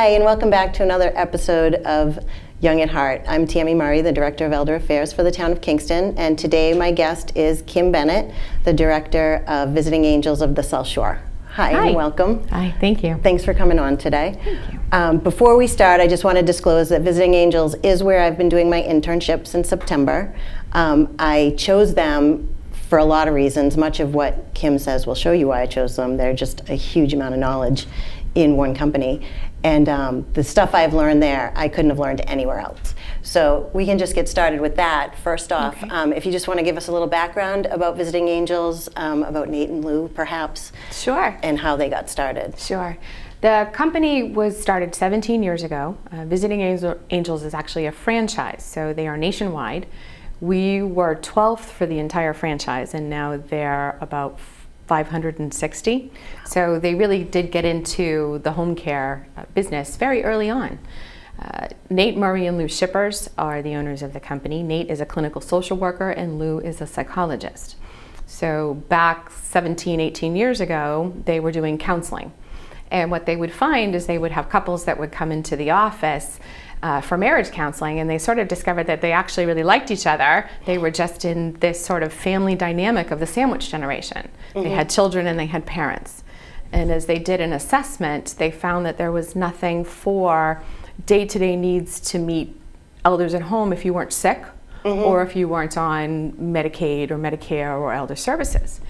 Hi, and welcome back to another episode of Young at Heart. I'm Tammy Murray, the Director of Elder Affairs for the Town of Kingston, and today my guest is Kim Bennett, the Director of Visiting Angels of the South Shore. Hi, and welcome. Hi, thank you. Thanks for coming on today. Thank you. Before we start, I just want to disclose that Visiting Angels is where I've been doing my internship since September. I chose them for a lot of reasons. Much of what Kim says will show you why I chose them. They're just a huge amount of knowledge in one company. And the stuff I've learned there, I couldn't have learned anywhere else. So we can just get started with that. First off, if you just want to give us a little background about Visiting Angels, about Nate and Lou, perhaps. Sure. And how they got started. Sure. The company was started 17 years ago. Visiting Angels is actually a franchise, so they are nationwide. We were 12th for the entire franchise, and now they're about 560. So they really did get into the home care business very early on. Nate Murray and Lou Shippers are the owners of the company. Nate is a clinical social worker and Lou is a psychologist. So back 17, 18 years ago, they were doing counseling. And what they would find is they would have couples that would come into the office for marriage counseling, and they sort of discovered that they actually really liked each other. They were just in this sort of family dynamic of the sandwich generation. They had children and they had parents. And as they did an assessment, they found that there was nothing for day-to-day needs to meet elders at home if you weren't sick or if you weren't on Medicaid or Medicare or elder services.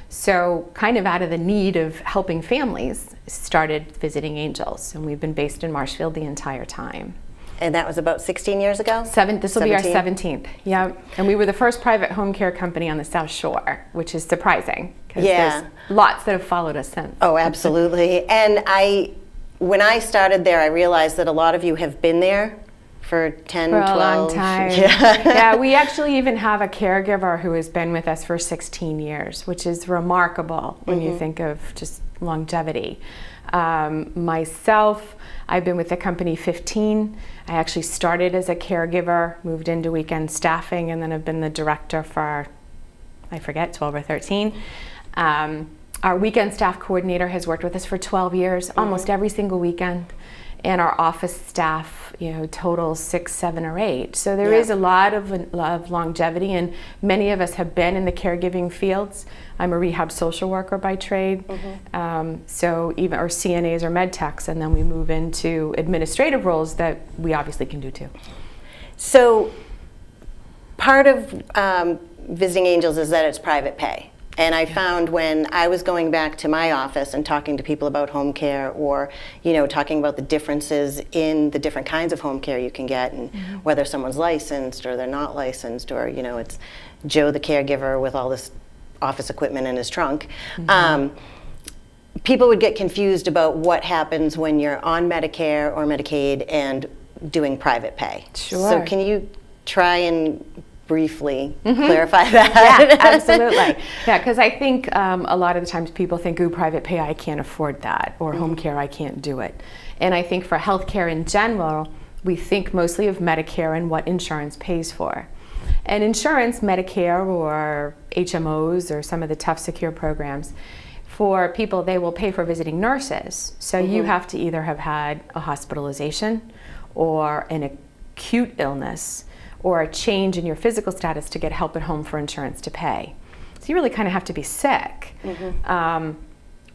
So kind of out of the need of helping families, started Visiting Angels, and we've been based in Marshfield the entire time. And that was about 16 years ago? This will be our 17th. Yeah, and we were the first private home care company on the South Shore, which is surprising because there's lots that have followed us since. Oh, absolutely. And when I started there, I realized that a lot of you have been there for 10, for 12. a long time. Yeah, we actually even have a caregiver who has been with us for 16 years, which is remarkable when you think of just longevity. Myself, I've been with the company 15. I actually started as a caregiver, moved into weekend staffing, and then I've been the director for, I forget, 12 or 13. Our weekend staff coordinator has worked with us for 12 years, almost every single weekend. And our office staff, totals 6, 7, or 8. So there is a lot of longevity, and many of us have been in the caregiving fields. I'm a rehab social worker by trade, so even or CNAs or med techs, and then we move into administrative roles that we obviously can do too. So part of Visiting Angels is that it's private pay. And I found when I was going back to my office and talking to people about home care, or talking about the differences in the different kinds of home care you can get, and whether someone's licensed or they're not licensed, or it's Joe the caregiver with all this office equipment in his trunk. People would get confused about what happens when you're on Medicare or Medicaid and doing private pay. Sure. So can you try and briefly clarify that? Yeah, absolutely. Yeah, because I think a lot of the times people think, ooh, private pay, I can't afford that, or home care, I can't do it. And I think for healthcare in general, we think mostly of Medicare and what insurance pays for. And insurance, Medicare or HMOs or some of the tough secure programs, for people, they will pay for visiting nurses. So you have to either have had a hospitalization or an acute illness or a change in your physical status to get help at home for insurance to pay. So you really kind of have to be sick.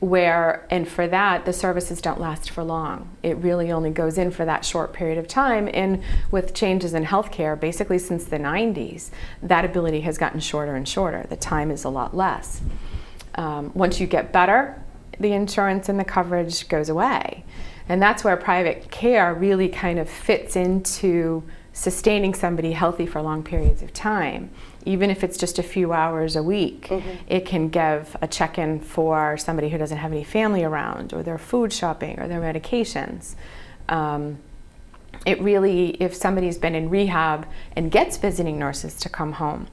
And for that, the services don't last for long. It really only goes in for that short period of time. And with changes in healthcare, basically since the 90s, that ability has gotten shorter and shorter. The time is a lot less. Once you get better, the insurance and the coverage goes away. And that's where private care really kind of fits into sustaining somebody healthy for long periods of time. Even if it's just a few hours a week, it can give a check-in for somebody who doesn't have any family around, or their food shopping, or their medications. It really, if somebody's been in rehab and gets visiting nurses to come home,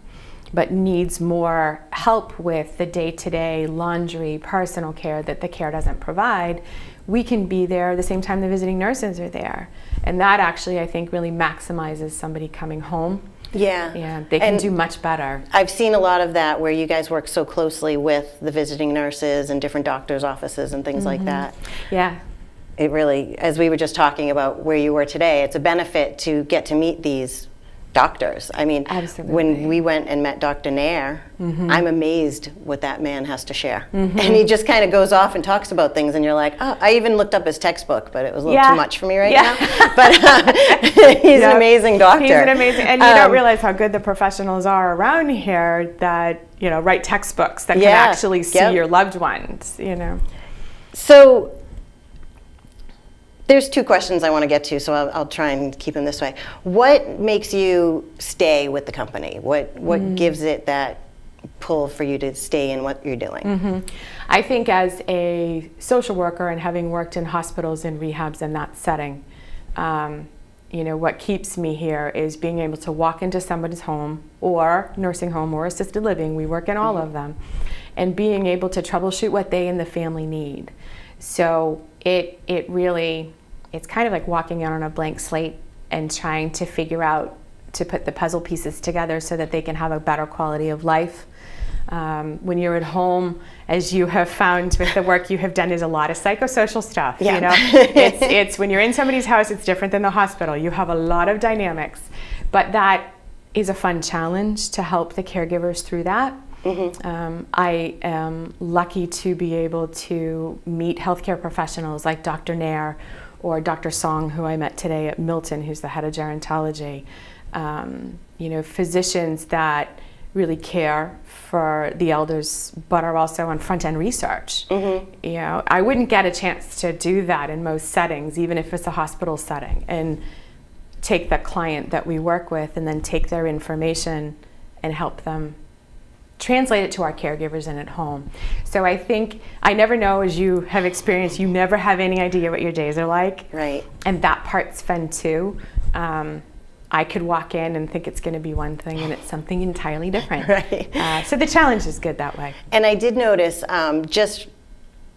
but needs more help with the day-to-day laundry, personal care that the care doesn't provide, we can be there the same time the visiting nurses are there. And that actually, I think, really maximizes somebody coming home. Yeah, they can do much better. I've seen a lot of that where you guys work so closely with the visiting nurses and different doctors' offices and things like that. Yeah. it really, as we were just talking about where you were today, it's a benefit to get to meet these doctors. I mean, Absolutely. when we went and met Dr. Nair, I'm amazed what that man has to share. And he just kind of goes off and talks about things, and you're like, oh, I even looked up his textbook, but it was a little too much for me now. But he's an amazing doctor. He's an amazing, and you don't realize how good the professionals are around here that, you know, write textbooks that can actually see your loved ones, you know. So there's two questions I want to get to, so I'll try and keep them this way. What makes you stay with the company? What gives it that pull for you to stay in what you're doing? I think as a social worker and having worked in hospitals and rehabs in that setting, you know, what keeps me here is being able to walk into somebody's home or nursing home or assisted living, we work in all of them, and being able to troubleshoot what they and the family need. So it really, it's kind of like walking out on a blank slate and trying to figure out, to put the puzzle pieces together so that they can have a better quality of life. When you're at home, as you have found with the work you have done, is a lot of psychosocial stuff. You know, it's when you're in somebody's house, it's different than the hospital. You have a lot of dynamics, but that is a fun challenge to help the caregivers through that. I am lucky to be able to meet healthcare professionals like Dr. Nair or Dr. Song, who I met today at Milton, who's the head of gerontology. You know, physicians that really care for the elders, but are also on front-end research. You know, I wouldn't get a chance to do that in most settings, even if it's a hospital setting, and take the client that we work with and then take their information and help them translate it to our caregivers and at home. So I think, I never know, as you have experienced, you never have any idea what your days are like. Right. And that part's fun too. I could walk in and think it's going to be one thing and it's something entirely different. Right. So the challenge is good that way. And I did notice, just,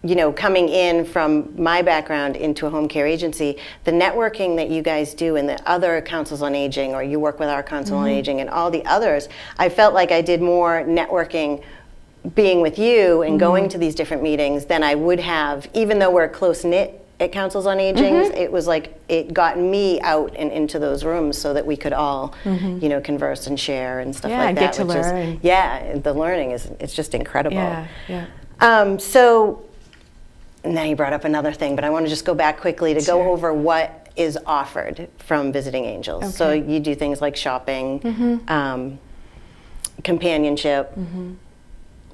you know, coming in from my background into a home care agency, the networking that you guys do and the other councils on aging, or you work with our council on aging and all the others, I felt like I did more networking being with you and going to these different meetings than I would have, even though we're close-knit at councils on aging. It was like it got me out and into those rooms so that we could all, you know, converse and share and stuff like that. Get to learn. The learning it's just incredible. Yeah. So now you brought up another thing, but I want to just go back quickly to go over what is offered from Visiting Angels. Okay. So you do things like shopping, companionship,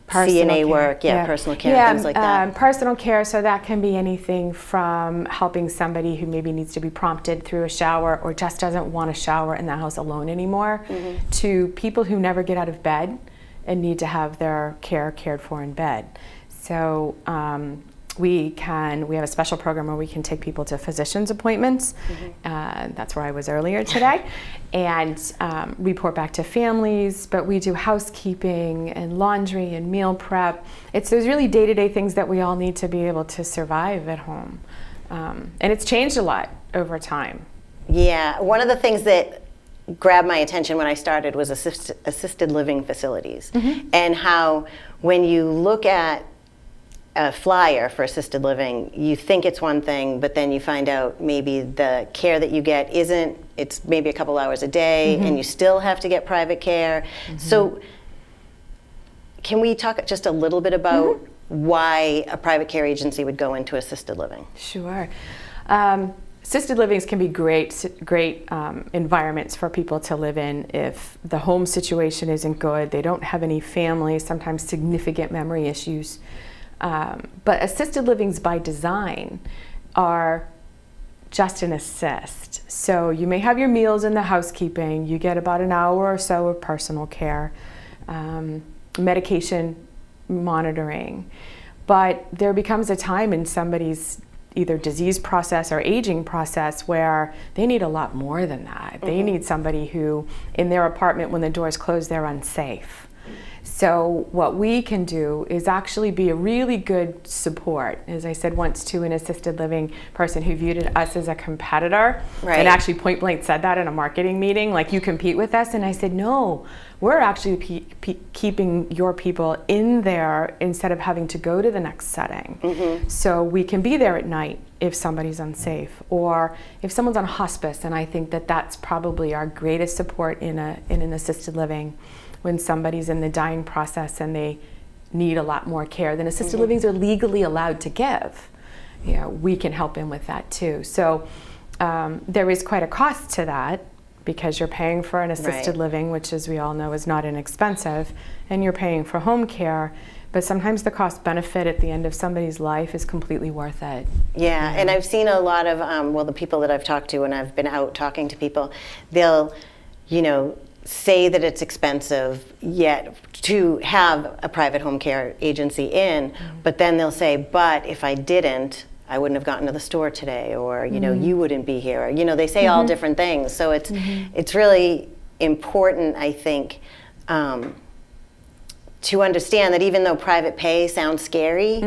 CNA work, personal care, things like that. Personal care, so that can be anything from helping somebody who maybe needs to be prompted through a shower or just doesn't want to shower in the house alone anymore, to people who never get out of bed and need to have their care cared for in bed. So we have a special program where we can take people to physician's appointments. That's where I was earlier today, and report back to families. But we do housekeeping and laundry and meal prep. It's those really day-to-day things that we all need to be able to survive at home. And it's changed a lot over time. Yeah, one of the things that grabbed my attention when I started was assisted living facilities, and how when you look at a flyer for assisted living, you think it's one thing, but then you find out maybe the care that you get isn't. It's maybe a couple hours a day, and you still have to get private care. So can we talk just a little bit about why a private care agency would go into assisted living? Sure. Assisted livings can be great environments for people to live in if the home situation isn't good, they don't have any family, sometimes significant memory issues. But assisted livings by design are just an assist. So you may have your meals and the housekeeping, you get about an hour or so of personal care, medication monitoring, but there becomes a time in somebody's either disease process or aging process where they need a lot more than that. They need somebody who, in their apartment, when the doors close, they're unsafe. So what we can do is actually be a really good support. As I said once to an assisted living person who viewed us as a competitor, Right. and actually point blank said that in a marketing meeting, like, you compete with us. And I said, no, we're actually keeping your people in there instead of having to go to the next setting. So we can be there at night if somebody's unsafe, or if someone's on hospice. And I think that that's probably our greatest support in an assisted living, when somebody's in the dying process and they need a lot more care than assisted livings are legally allowed to give. We can help in with that too. So there is quite a cost to that, because you're paying for an assisted living, which, as we all know, is not inexpensive, and you're paying for home care. But sometimes the cost benefit at the end of somebody's life is completely worth it. Yeah, and I've seen a lot of, the people that I've talked to, and I've been out talking to people, they'll, say that it's expensive yet to have a private home care agency in, but then they'll say, but if I didn't, I wouldn't have gotten to the store today, or you wouldn't be here. They say all different things. So it's really important, I think, to understand that even though private pay sounds scary,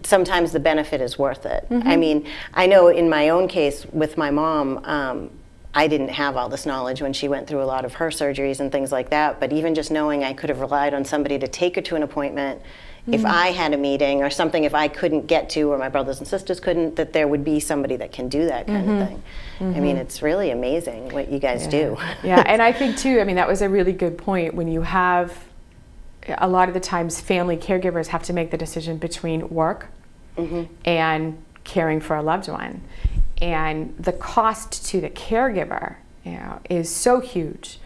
sometimes the benefit is worth it. I mean, I know in my own case with my mom, I didn't have all this knowledge when she went through a lot of her surgeries and things like that, but even just knowing I could have relied on somebody to take her to an appointment if I had a meeting or something, if I couldn't get to, or my brothers and sisters couldn't, that there would be somebody that can do that kind of thing. I mean, it's really amazing what you guys do. Yeah, and I think too, that was a really good point. When you have, a lot of the times family caregivers have to make the decision between work and caring for a loved one. And the cost to the caregiver, is so huge.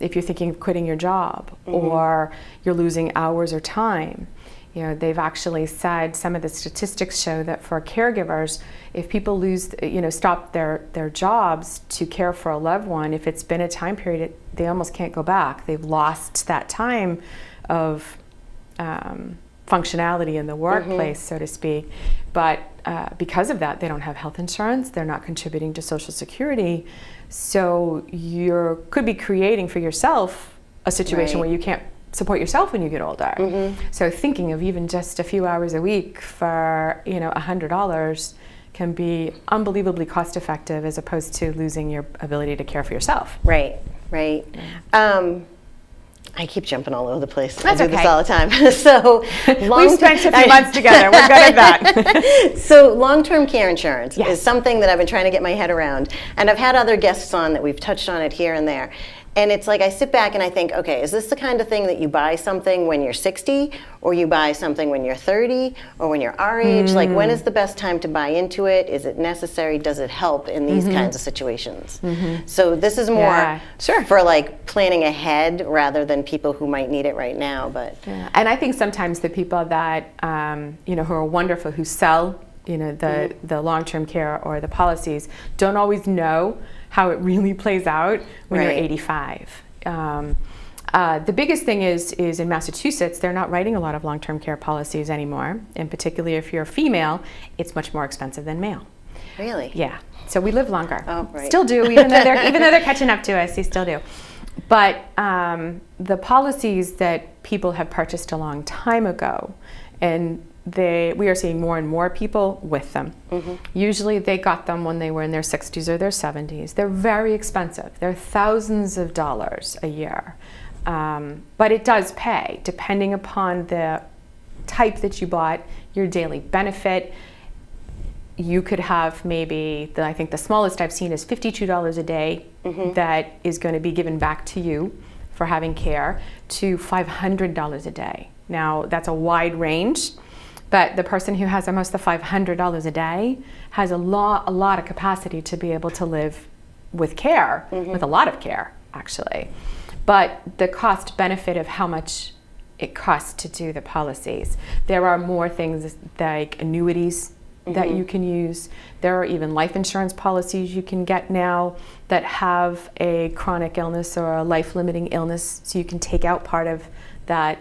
If you're thinking of quitting your job, or you're losing hours or time, they've actually said, some of the statistics show that for caregivers, if people lose, stop their jobs to care for a loved one, if it's been a time period, they almost can't go back. They've lost that time of functionality in the workplace, so to speak. But because of that, they don't have health insurance, they're not contributing to Social Security, so you could be creating for yourself a situation where you can't support yourself when you get older. So thinking of even just a few hours a week for $100 can be unbelievably cost effective, as opposed to losing your ability to care for yourself. Right. I keep jumping all over the place. That's I do this all the time. So we've spent a few months together. We're good at that. So long-term care insurance Yes. is something that I've been trying to get my head around. And I've had other guests on that we've touched on it here and there. And it's like I sit back and I think, okay, is this the kind of thing that you buy something when you're 60, or you buy something when you're 30, or when you're our age? Like, when is the best time to buy into it? Is it necessary? Does it help in these kinds of situations? So this is more for like planning ahead rather than people who might need it right now. But and I think sometimes the people that who are wonderful, who sell the long-term care or the policies, don't always know how it really plays out when you're 85. The biggest thing is in Massachusetts, they're not writing a lot of long-term care policies anymore. And particularly if you're a female, it's much more expensive than male. Really? Yeah. So we live longer. Oh, right. Still do, even though they're catching up to us, they still do. But the policies that people have purchased a long time ago, and we are seeing more and more people with them. Usually they got them when they were in their 60s or their 70s. They're very expensive. They're thousands of dollars a year. But it does pay, depending upon the type that you bought, your daily benefit. You could have maybe, I think the smallest I've seen is $52 a day that is going to be given back to you for having care, to $500 a day. Now, that's a wide range. But the person who has almost the $500 a day has a lot of capacity to be able to live with care, with a lot of care, actually. But the cost benefit of how much it costs to do the policies. There are more things like annuities that you can use. There are even life insurance policies you can get now that have a chronic illness or a life-limiting illness, so you can take out part of that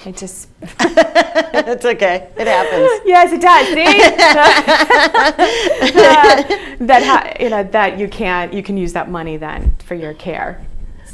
It's okay. It happens. Yes, it does. See, that you can use that money then for your care.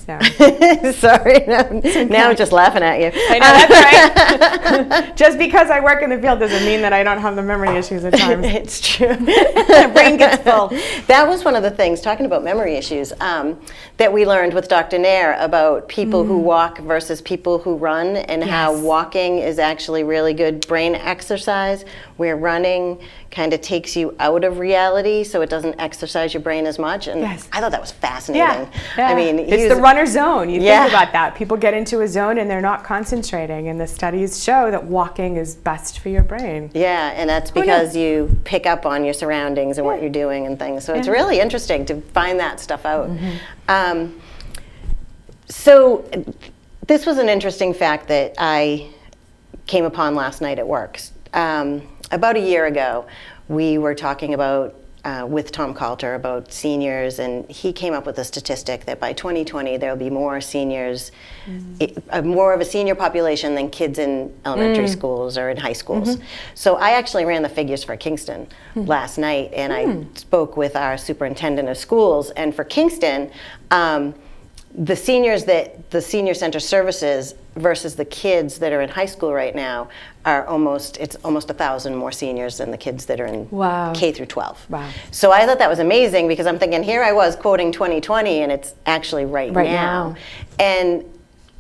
So. Sorry, now I'm just laughing at you. I know, that's right. Just because I work in the field doesn't mean that I don't have the memory issues at times. It's true. Brain gets full. That was one of the things, talking about memory issues, that we learned with Dr. Nair about people who walk versus people who run, and how walking is actually really good brain exercise, where running kind of takes you out of reality, so it doesn't exercise your brain as much. And I thought that was fascinating. Yeah. I mean, it's the runner zone. You think about that. People get into a zone and they're not concentrating, and the studies show that walking is best for your brain. Yeah, and that's because you pick up on your surroundings and what you're doing and things. So it's really interesting to find that stuff out. So this was an interesting fact that I came upon last night at work. About a year ago, we were talking about with Tom Coulter about seniors, and he came up with a statistic that by 2020 there will be more seniors, more of a senior population than kids in elementary schools or in high schools. So I actually ran the figures for Kingston last night, and I spoke with our superintendent of schools, and for Kingston, the seniors that the senior center services versus the kids that are in high school right now are almost 1,000 more seniors than the kids that are in K through 12. Wow. So I thought that was amazing, because I'm thinking, here I was quoting 2020, and it's actually right now. And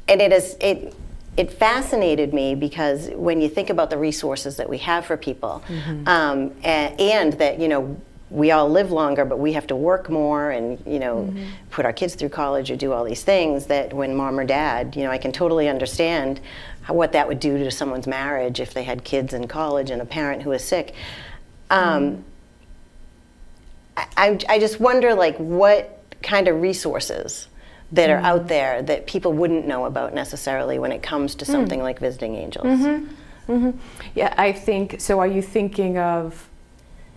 it fascinated me, because when you think about the resources that we have for people, and that, you know, we all live longer, but we have to work more and, you know, put our kids through college or do all these things, that when mom or dad, you know, I can totally understand what that would do to someone's marriage if they had kids in college and a parent who is sick. I just wonder, like, what kind of resources that are out there that people wouldn't know about necessarily when it comes to something like Visiting Angels. Yeah, I think, so are you thinking of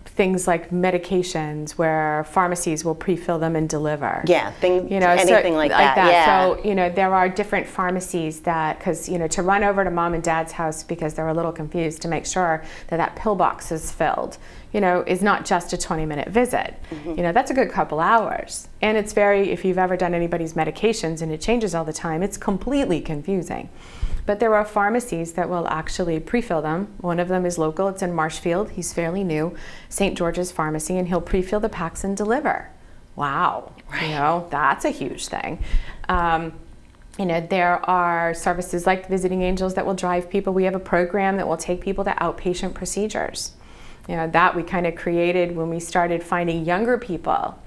things like medications where pharmacies will pre-fill them and deliver? Yeah, you know, anything like that. Yeah. So, you know, there are different pharmacies that, because, you know, to run over to mom and dad's house because they're a little confused to make sure that that pill box is filled, you know, is not just a 20-minute visit. You know, that's a good couple hours. And it's very, if you've ever done anybody's medications and it changes all the time, it's completely confusing. But there are pharmacies that will actually pre-fill them. One of them is local. It's in Marshfield. He's fairly new. St. George's Pharmacy, and he'll pre-fill the packs and deliver. Wow. You know, that's a huge thing. You know, there are services like Visiting Angels that will drive people. We have a program that will take people to outpatient procedures. You know, that we kind of created when we started finding younger people.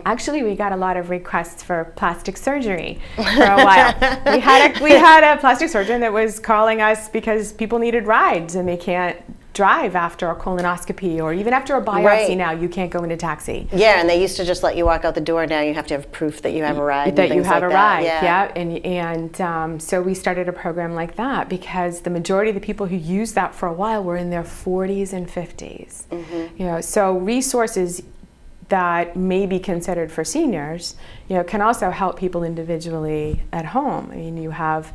Actually, we got a lot of requests for plastic surgery for a while. We had a plastic surgeon that was calling us because people needed rides and they can't drive after a colonoscopy, or even after a biopsy. Now you can't go in a taxi. Yeah, and they used to just let you walk out the door. Now you have to have proof that you have a ride. That you have a ride. Yeah. And so we started a program like that, because the majority of the people who used that for a while were in their 40s and 50s. You know, so resources that may be considered for seniors, you know, can also help people individually at home. I mean, you have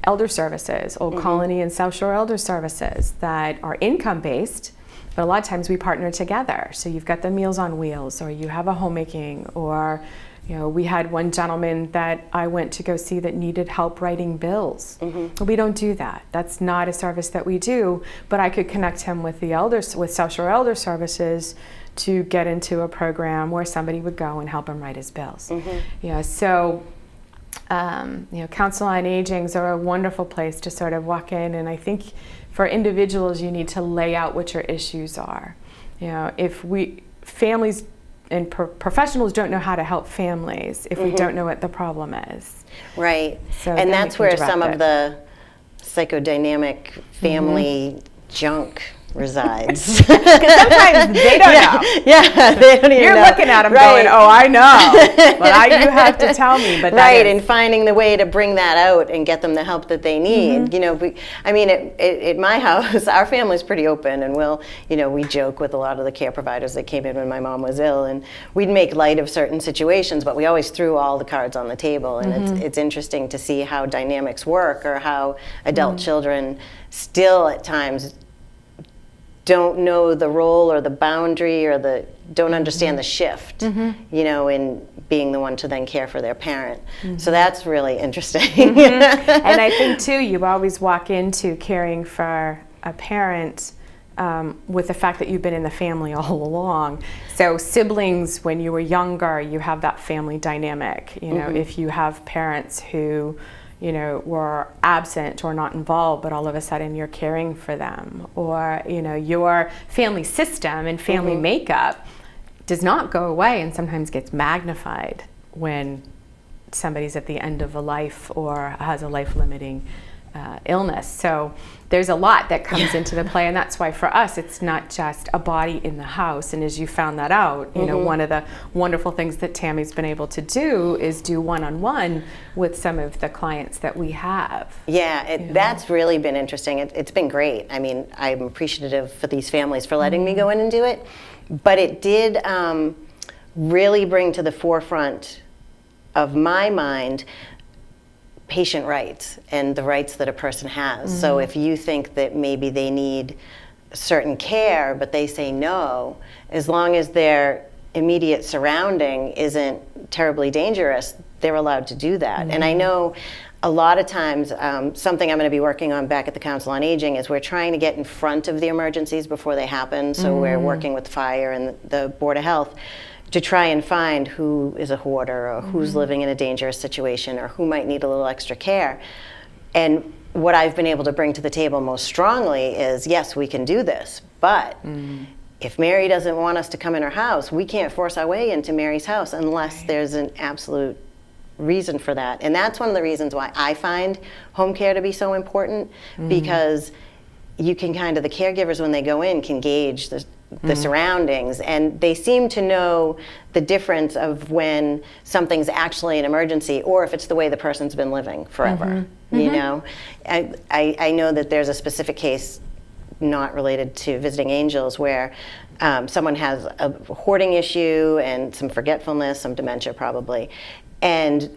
elder services, Old Colony and South Shore Elder Services, that are income-based, but a lot of times we partner together. So you've got the Meals on Wheels, or you have a homemaking, or, you know, we had one gentleman that I went to go see that needed help writing bills. We don't do that. That's not a service that we do, but I could connect him with the elders, with South Shore Elder Services, to get into a program where somebody would go and help him write his bills. You know, so you know, Council on Agings are a wonderful place to sort of walk in, and I think for individuals you need to lay out what your issues are. You know, if families and professionals don't know how to help families if we don't know what the problem is. Right. So and that's where some of the psychodynamic family junk resides. Because sometimes they don't know. Yeah, they don't even You're know. looking at them going, oh, I know. But you have to tell me. But and finding the way to bring that out and get them the help that they need. You know, I mean, at my house, our family's pretty open, and you know, we joke with a lot of the care providers that came in when my mom was ill, and we'd make light of certain situations, but we always threw all the cards on the table. And it's interesting to see how dynamics work, or how adult children still at times don't know the role or the boundary or the don't understand the shift, you know, in being the one to then care for their parent. So that's really interesting. And I think too, you always walk into caring for a parent with the fact that you've been in the family all along. So siblings, when you were younger, you have that family dynamic. You know, if you have parents who, you know, were absent or not involved, but all of a sudden you're caring for them, or, you know, your family system and family makeup does not go away and sometimes gets magnified when somebody's at the end of a life or has a life-limiting illness. So there's a lot that comes into the play, and that's why for us it's not just a body in the house. And as you found that out, you know, one of the wonderful things that Tammy's been able to do is do one-on-one with some of the clients that we have. Yeah, that's really been interesting. It's been great. I mean, I'm appreciative for these families for letting me go in and do it, but it did really bring to the forefront of my mind patient rights and the rights that a person has. So if you think that maybe they need certain care, but they say no, as long as their immediate surrounding isn't terribly dangerous, they're allowed to do that. And I know a lot of times, something I'm going to be working on back at the Council on Aging is we're trying to get in front of the emergencies before they happen. So we're working with fire and the Board of Health to try and find who is a hoarder or who's living in a dangerous situation or who might need a little extra care. And what I've been able to bring to the table most strongly is, yes, we can do this, but if Mary doesn't want us to come in her house, we can't force our way into Mary's house unless there's an absolute reason for that. And that's one of the reasons why I find home care to be so important, because you can kind of, the caregivers when they go in can gauge the surroundings, and they seem to know the difference of when something's actually an emergency or if it's the way the person's been living forever. You know, I know that there's a specific case not related to visiting angels where someone has a hoarding issue and some forgetfulness, some dementia probably, and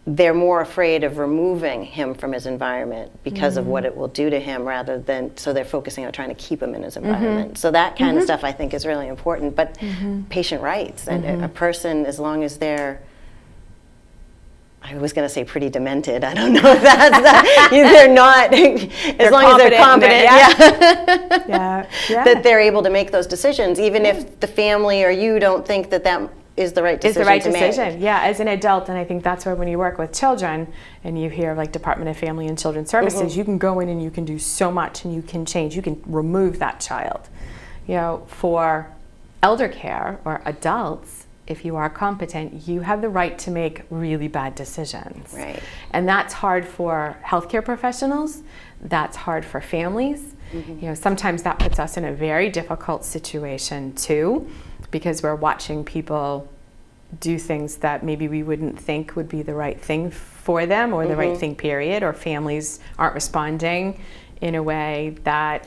they're more afraid of removing him from his environment because of what it will do to him, rather than, so they're focusing on trying to keep him in his environment. So that kind of stuff I think is really important. But patient rights, and a person, as long as they're, I was going to say pretty demented, I don't know if that's that, they're not, as long as they're competent, that they're able to make those decisions, even if the family or you don't think that that is the right decision. Is the right to decision, make. yeah, as an adult. And I think that's where when you work with children and you hear like Department of Family and Children's Services, you can go in and you can do so much and you can change, you can remove that child. You know, for elder care or adults, if you are competent, you have the right to make really bad decisions. Right. And that's hard for healthcare professionals, that's hard for families. You know, sometimes that puts us in a very difficult situation too, because we're watching people do things that maybe we wouldn't think would be the right thing for them or the right thing, period, or families aren't responding in a way that,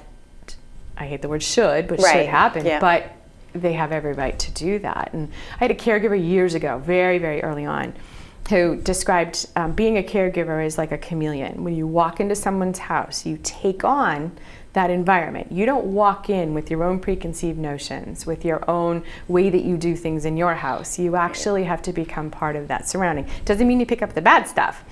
I hate the word should, but should happen, but they have every right to do that. And I had a caregiver years ago, very, very early on, who described being a caregiver as like a chameleon. When you walk into someone's house, you take on that environment. You don't walk in with your own preconceived notions, with your own way that you do things in your house. You actually have to become part of that surrounding. Doesn't mean you pick up the bad stuff,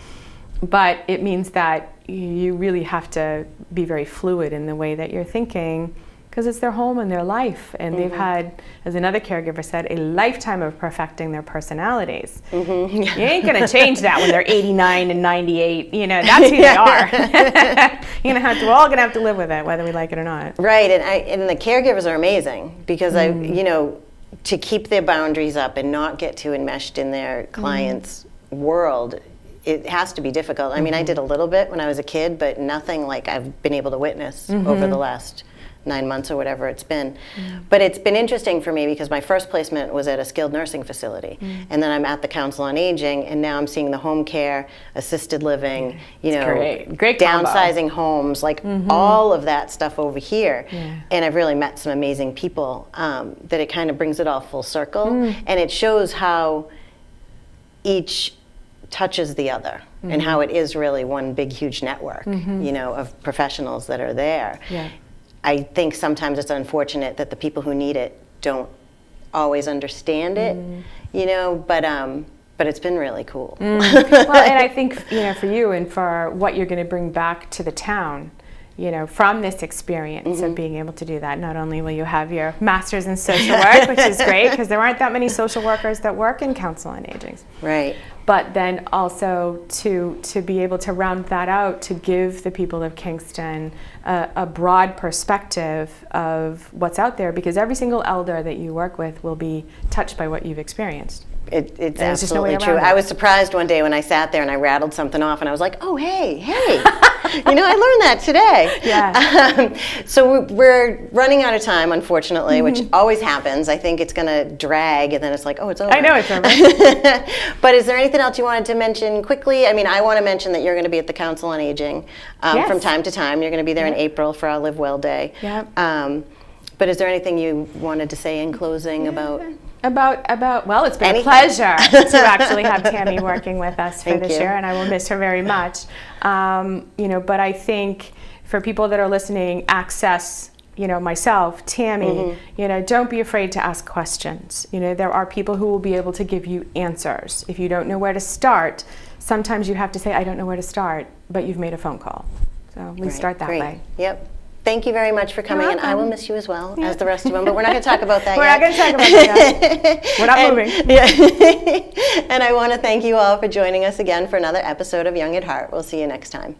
but it means that you really have to be very fluid in the way that you're thinking, because it's their home and their life, and they've had, as another caregiver said, a lifetime of perfecting their personalities. You ain't gonna change that when they're 89 and 98. You know, that's who they are. We're all gonna have to live with it, whether we like it or not. Right, and the caregivers are amazing, because you know, to keep their boundaries up and not get too enmeshed in their clients' world, it has to be difficult. I mean, I did a little bit when I was a kid, but nothing like I've been able to witness over the last 9 months or whatever it's been. But it's been interesting for me because my first placement was at a skilled nursing facility, and then I'm at the Council on Aging, and now I'm seeing the home care, assisted living, you know, great downsizing homes, like all of that stuff over here. And I've really met some amazing people that it kind of brings it all full circle, and it shows how each touches the other, and how it is really one big huge network, you know, of professionals that are there. I think sometimes it's unfortunate that the people who need it always understand it, you know, but it's been really cool. Well, and I think, you know, for you and for what you're going to bring back to the town, you know, from this experience of being able to do that, not only will you have your master's in social work, which is great because there aren't that many social workers that work in council on aging. Right. But then also to be able to round that out, to give the people of Kingston a broad perspective of what's out there, because every single elder that you work with will be touched by what you've experienced. It's There's just no way absolutely true. around it. I was surprised one day when I sat there and I rattled something off, and I was like, "Oh, hey, you know, I learned that today." Yeah. So we're running out of time, unfortunately, which always happens. I think it's going to drag, and then it's like, "Oh, it's over." I know it's over. But is there anything else you wanted to mention quickly? I mean, I want to mention that you're going to be at the Council on Aging Yes. from time to time. You're going to be there in April for our Live Well Day. Yep. But is there anything you wanted to say in closing about? Well, it's been Anything? a pleasure to actually have Tammy working with us for Thank this you. year, and I will miss her very much. You know, but I think for people that are listening, access, you know, myself, Tammy, you know, don't be afraid to ask questions. You know, there are people who will be able to give you answers. If you don't know where to start, sometimes you have to say, I don't know where to start, but you've made a phone call. So we start that Great. way. Yep. Thank you very much for coming, and I will miss you as well as the rest of them. But we're not going to talk about that We're yet. not going to talk about that. We're not moving. Yeah. And I want to thank you all for joining us again for another episode of Young at Heart. We'll see you next time.